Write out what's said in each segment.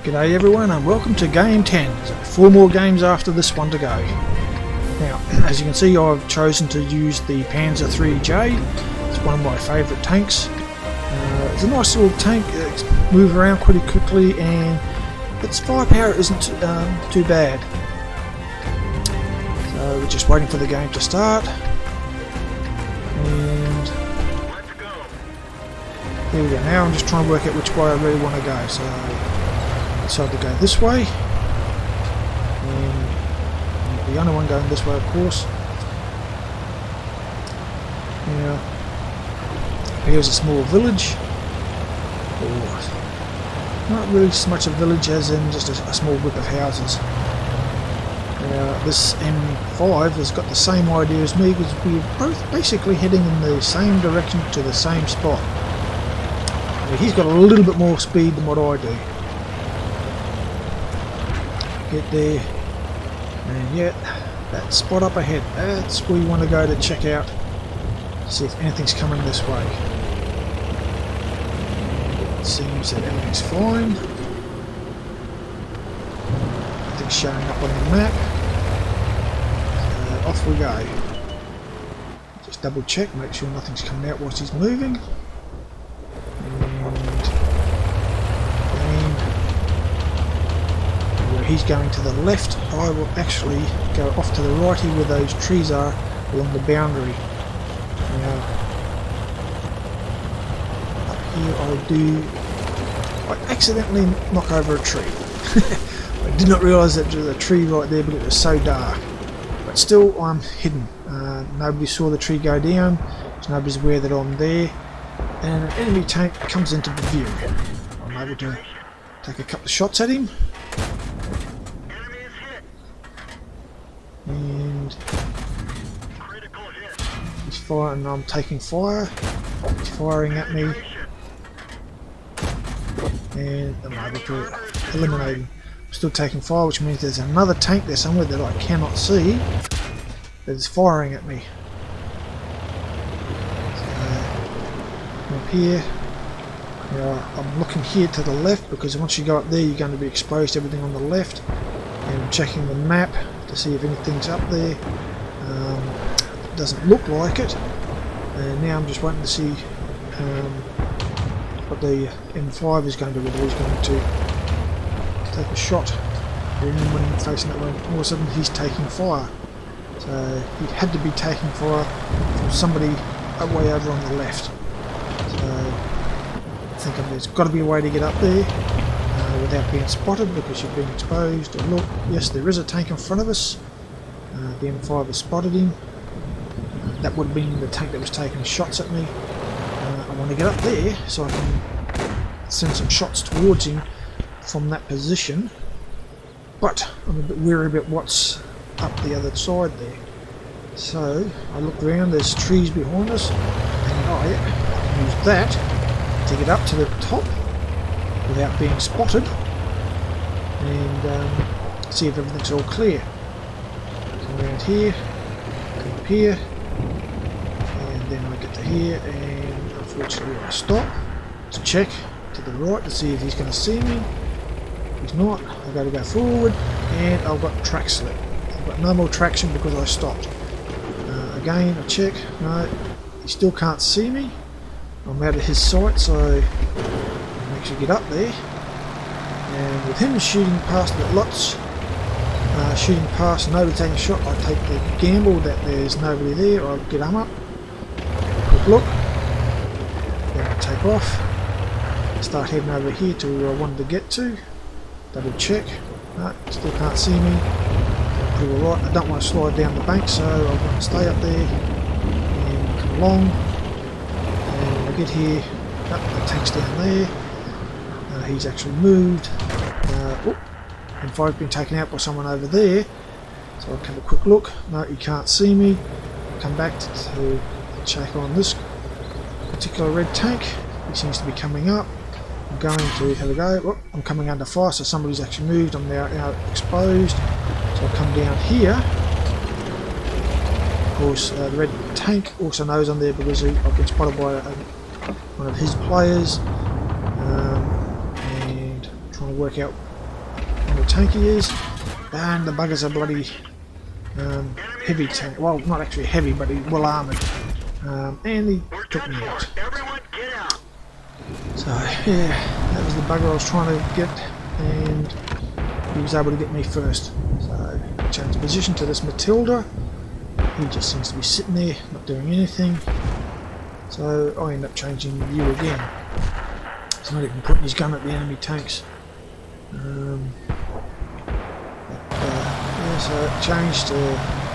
G'day everyone and welcome to Game 10. So 4 more games after this one to go. Now, as you can see, I've chosen to use the Panzer III-J. It's one of my favourite tanks. It's a nice little tank, it moves around pretty quickly and its firepower isn't too bad. So we're just waiting for the game to start. And there we go. Now I'm just trying to work out which way I really want to go. So I decided to go this way. And I'm the only one going this way, of course. Now, here's a small village. Or not really so much a village as in just a small group of houses. Now, this M5 has got the same idea as me because we're both basically heading in the same direction to the same spot. Now, he's got a little bit more speed than what I do. Get there, and yeah, that spot up ahead, that's where you want to go to check out, see if anything's coming this way. It seems that everything's fine. Nothing's showing up on the map. So off we go. Just double check, make sure nothing's coming out whilst he's moving. He's going to the left, I will actually go off to the right here where those trees are along the boundary. Now, up here I accidentally knock over a tree. I did not realise that there was a tree right there, but it was so dark. But still, I'm hidden. Nobody saw the tree go down, so nobody's aware that I'm there. And an enemy tank comes into view. I'm able to take a couple of shots at him. And he's firing, I'm taking fire. He's firing at me. And I'm able to eliminate him. I'm still taking fire, which means there's another tank there somewhere that I cannot see that is firing at me. So, up here. Now, I'm looking here to the left because once you go up there you're going to be exposed to everything on the left. And I'm checking the map to see if anything's up there. It doesn't look like it. And now I'm just waiting to see what the M5 is going to do. Whether he's going to take a shot. And then when I'm facing that way, all of a sudden he's taking fire. So he had to be taking fire from somebody way over on the left. So I think there's got to be a way to get up there without being spotted because you've been exposed. And look, yes, there is a tank in front of us. The M5 has spotted him. That would have been the tank that was taking shots at me. I want to get up there so I can send some shots towards him from that position. But I'm a bit wary about what's up the other side there. So I look around, there's trees behind us, and I use that to get up to the top without being spotted and see if everything's all clear. Come around here, come up here, and then I get to here, and unfortunately I stop to check to the right to see if he's going to see me. If he's not, I've got to go forward, and I've got track slip. I've got no more traction because I stopped. Again, I check, no, he still can't see me. I'm out of his sight, so actually get up there, and with him shooting past the lots, shooting past and nobody taking a shot, I take the gamble that there's nobody there. I'll get him up, quick look, then I take off, start heading over here to where I wanted to get to, double check, no, still can't see me, pretty well right. I don't want to slide down the bank, so I'm going to stay up there and come along, and I get here, the tank's down there. He's actually moved. M5's been taken out by someone over there. So I'll have a quick look. No, he can't see me. Come back to check on this particular red tank. He seems to be coming up. I'm going to have a go. Oh, I'm coming under fire, so somebody's actually moved. I'm now out exposed. So I'll come down here. Of course, the red tank also knows I'm there because I've been spotted by one of his players. Trying to work out how tanky he is. And the bugger's a bloody heavy tank. Well, not actually heavy, but he's well armoured. And he took me out. So yeah, that was the bugger I was trying to get, and he was able to get me first. So I changed position to this Matilda. He just seems to be sitting there, not doing anything. So I end up changing view again. He's not even putting his gun at the enemy tanks. Yeah, so it changed to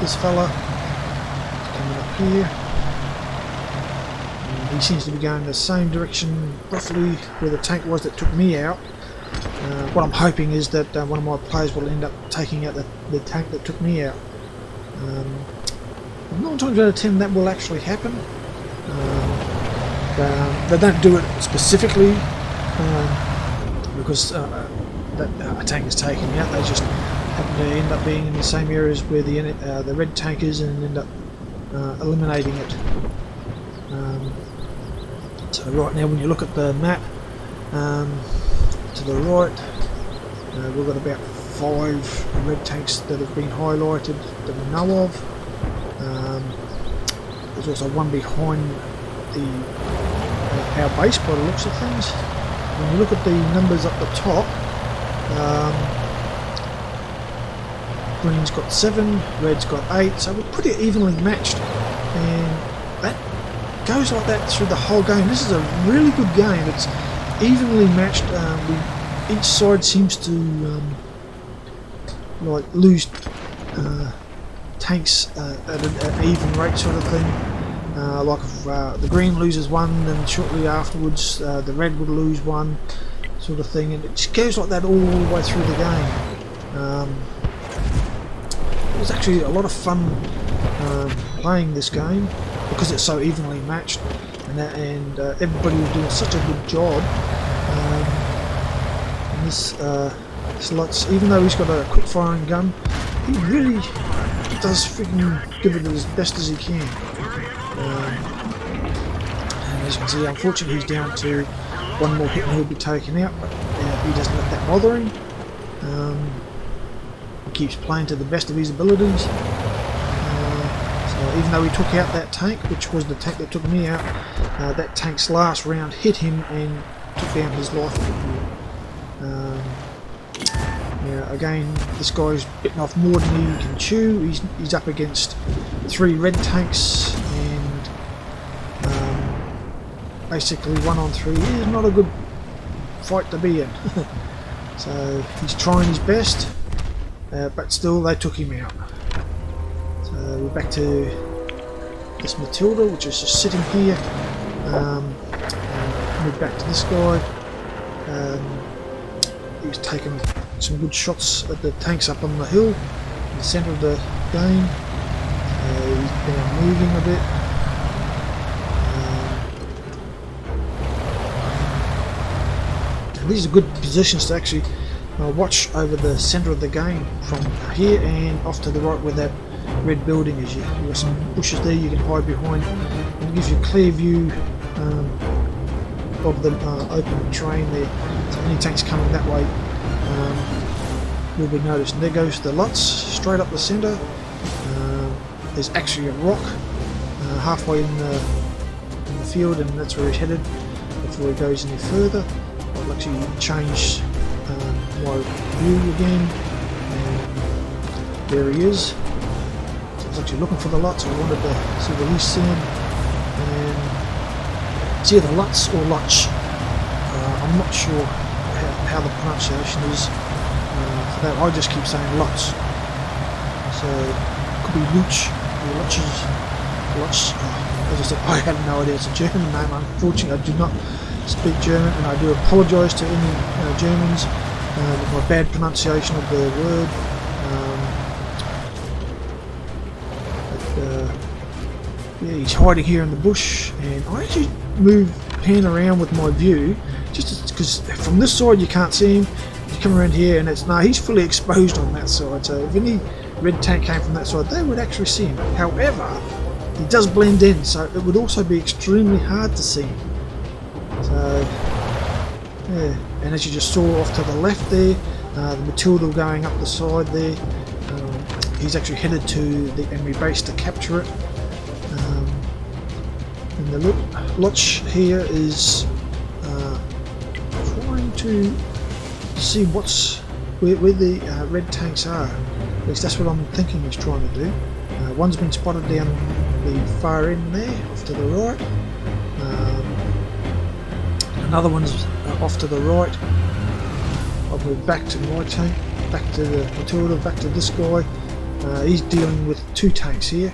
this fella. He's coming up here. And he seems to be going the same direction, roughly where the tank was that took me out. What I'm hoping is that one of my players will end up taking out the tank that took me out. 9 times out of 10 that will actually happen. They don't do it specifically because a tank is taken out. They just happen to end up being in the same areas where the red tank is and end up eliminating it. So right now when you look at the map, to the right we've got about 5 red tanks that have been highlighted that we know of. There's also one behind our base by the looks of things. When you look at the numbers up the top, green's got 7, red's got 8, so we're pretty evenly matched, and that goes like that through the whole game. This is a really good game. It's evenly matched. Each side seems to like lose tanks at an even rate, sort of thing. Like if the green loses one, then shortly afterwards the red would lose one, sort of thing, and it just goes like that all the way through the game. It was actually a lot of fun playing this game because it's so evenly matched, and everybody was doing such a good job. And this Lutz, even though he's got a quick firing gun, he really does freaking give it as best as he can. And as you can see, unfortunately he's down to one more hit and he'll be taken out, but he doesn't let that bother him. He keeps playing to the best of his abilities. So even though he took out that tank, which was the tank that took me out, that tank's last round hit him and took down his life. Again, this guy's bitten off more than he can chew. He's up against 3 red tanks, and basically 1 on 3 is not a good fight to be in. So he's trying his best, but still they took him out. So we're back to this Matilda, which is just sitting here. Move back to this guy. He was taking some good shots at the tanks up on the hill in the centre of the game. He's been moving a bit. And these are good positions to actually watch over the centre of the game from here and off to the right where that red building is. You've got some bushes there you can hide behind, and it gives you a clear view of the open terrain there. So any tanks coming that way will be noticed. And there goes the Lutz straight up the centre. There's actually a rock halfway in the field, and that's where he's headed before he goes any further. I'll actually change my view again, and there he is. So I was actually looking for the Lutz. I wanted to see the least soon, and it's either Lutz or Lutch. I'm not sure how the pronunciation is for that. I just keep saying Lutz. So it could be Luch or Lutches. Lutz. As I said, I have no idea. It's a German name. Unfortunately, I do not speak German, and I do apologise to any Germans with my bad pronunciation of the word. Yeah, he's hiding here in the bush, and I actually pan around with my view just because from this side you can't see him. You come around here and he's fully exposed on that side, so if any red tank came from that side they would actually see him. However, he does blend in, so it would also be extremely hard to see him. So yeah, and as you just saw off to the left there, The Matilda going up the side there. He's actually headed to the enemy base to capture it. And the Lotch here is trying to see where the red tanks are. At least that's what I'm thinking he's trying to do. One's been spotted down the far end there, off to the right. Another one's off to the right. I'll move back to my tank, back to the Matilda, back to this guy. He's dealing with two tanks here.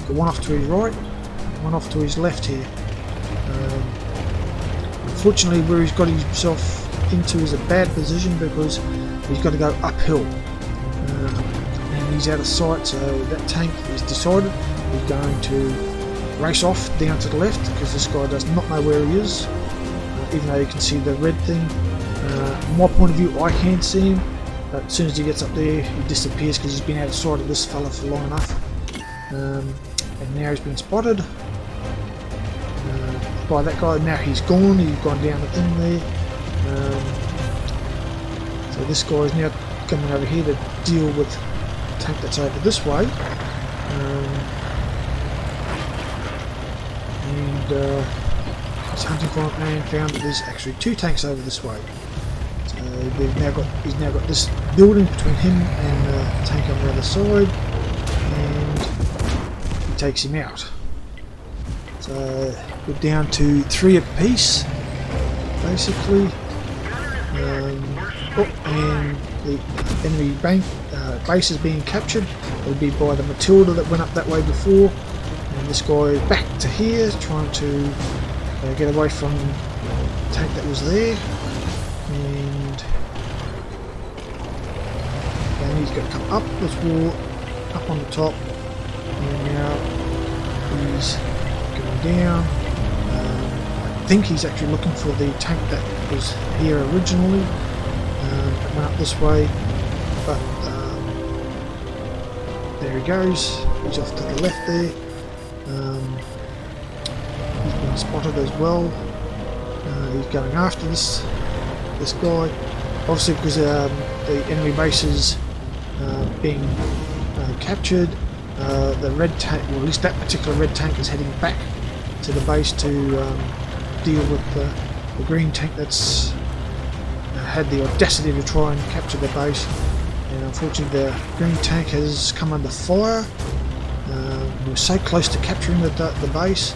Got one off to his right, one off to his left here. Unfortunately, where he's got himself into is a bad position because he's got to go uphill. And he's out of sight, so that tank is decided he's going to race off down to the left because this guy does not know where he is, even though you can see the red thing. From my point of view, I can't see him, but as soon as he gets up there, he disappears because he's been out of sight of this fella for long enough. And now he's been spotted by that guy. Now he's gone down the thing there. So this guy is now coming over here to deal with the tank that's over this way. He's hunting for it and found that there's actually two tanks over this way. So he's now got this building between him and the tank on the other side, and he takes him out. So we're down to 3 apiece, basically. And the enemy base is being captured. It would be by the Matilda that went up that way before. And this guy is back to here, trying to get away from the tank that was there. And then he's going to come up this wall, up on the top. And now he's going down. I think he's actually looking for the tank that was here originally. It went up this way, but there he goes. He's off to the left there. He's been spotted as well. He's going after this guy, obviously because the enemy base is being captured. The red tank, or at least that particular red tank, is heading back to the base to deal with the green tank that's had the audacity to try and capture the base. And unfortunately the green tank has come under fire. We were so close to capturing the base,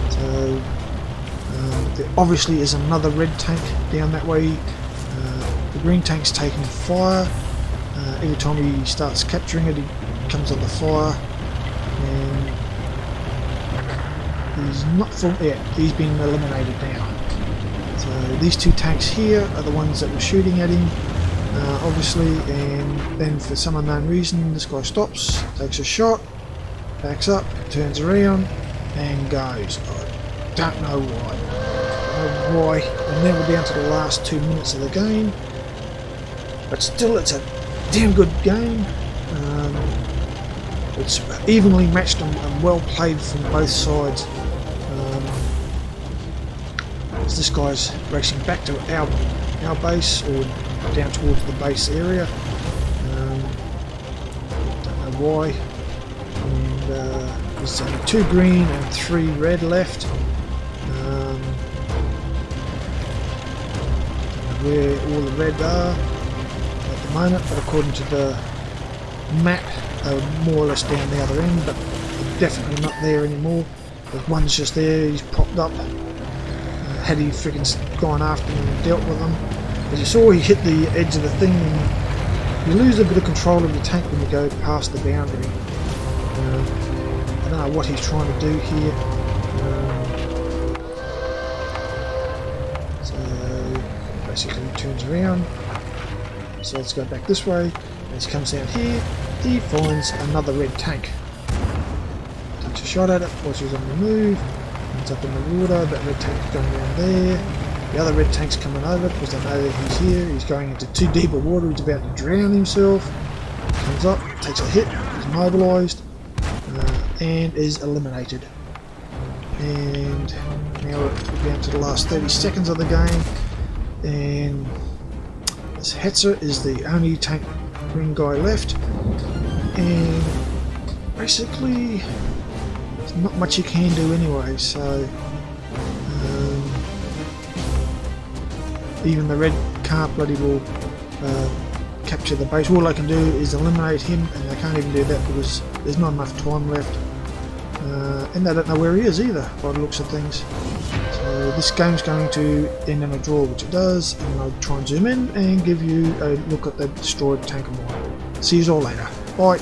so there obviously is another red tank down that way. The green tank's taking fire. Every time he starts capturing it, he comes under fire, and he's not full yet. He's been eliminated now. So these two tanks here are the ones that were shooting at him, obviously, and then for some unknown reason this guy stops, takes a shot, backs up, turns around and goes. I don't know why. And now we're down to the last 2 minutes of the game, but still it's a damn good game. It's evenly matched and well played from both sides. As this guy's racing back to our base, or down towards the base area. Don't know why. And there's only 2 green and 3 red left. Don't know where all the red are at the moment, but according to the map they were more or less down the other end, but they're definitely not there anymore. There's one's just there, he's popped up. Had he freaking gone after him and dealt with him. As you saw, he hit the edge of the thing, and you lose a bit of control of the tank when you go past the boundary. I don't know what he's trying to do here. So basically he turns around. So let's go back this way. As he comes down here, he finds another red tank. Takes a shot at it, watches on the move. It's up in the water, that red tank's going down there. The other red tank's coming over because they know that he's here. He's going into too deep of water, he's about to drown himself. Comes up, takes a hit, is mobilised, and is eliminated. And now we're down to the last 30 seconds of the game. And as Hetzer is the only tank green guy left, and basically there's not much you can do anyway, so even the red can't bloody well capture the base. All they can do is eliminate him, and they can't even do that because there's not enough time left, and they don't know where he is either by the looks of things. So this game's going to end in a draw, which it does, and I'll try and zoom in and give you a look at the destroyed tanker mine. See you all later. Bye.